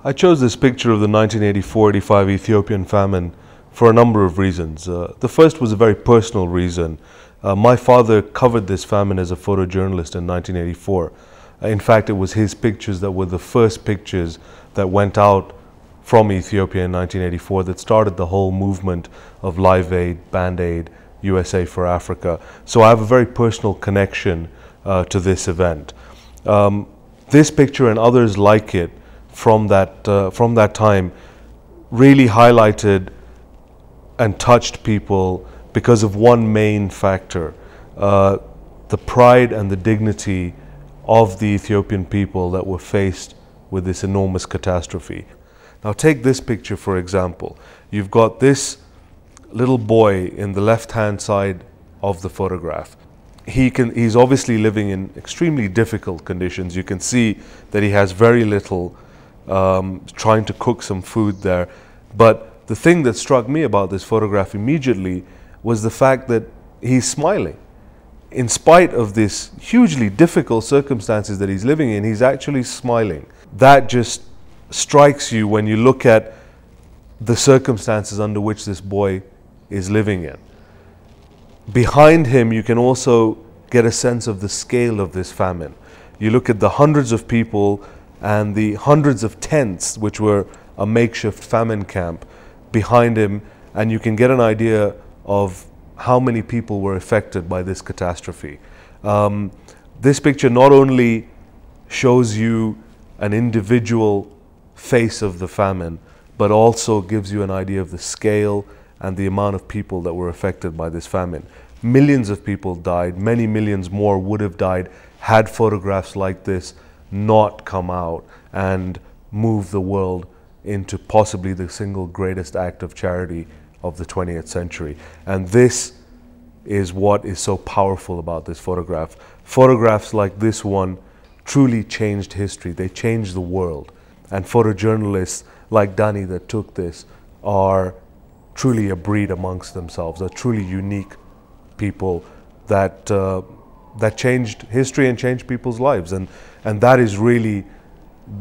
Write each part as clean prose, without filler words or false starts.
I chose this picture of the 1984-85 Ethiopian famine for a number of reasons. The first was a very personal reason. My father covered this famine as a photojournalist in 1984. In fact, it was his pictures that were the first pictures that went out from Ethiopia in 1984 that started the whole movement of Live Aid, Band Aid, USA for Africa. So I have a very personal connection to this event. This picture and others like it from that time really highlighted and touched people because of one main factor, the pride and the dignity of the Ethiopian people that were faced with this enormous catastrophe. Now take this picture for example. You've got this little boy in the left-hand side of the photograph. He's obviously living in extremely difficult conditions. You can see that he has very little, trying to cook some food there. But the thing that struck me about this photograph immediately was the fact that he's smiling. In spite of this hugely difficult circumstances that he's living in, he's actually smiling. That just strikes you when you look at the circumstances under which this boy is living in. Behind him, you can also get a sense of the scale of this famine. You look at the hundreds of people and the hundreds of tents, which were a makeshift famine camp behind him, and you can get an idea of how many people were affected by this catastrophe. This picture not only shows you an individual face of the famine, but also gives you an idea of the scale and the amount of people that were affected by this famine. Millions of people died, many millions more would have died had photographs like this not come out and move the world into possibly the single greatest act of charity of the 20th century. And this is what is so powerful about this photograph. Photographs like this one truly changed history. They changed the world. And photojournalists like Danny that took this are truly a breed amongst themselves, are truly unique people that that changed history and changed people's lives. And that is really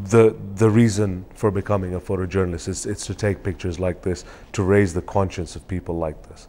the reason for becoming a photojournalist. It's to take pictures like this, to raise the conscience of people like this.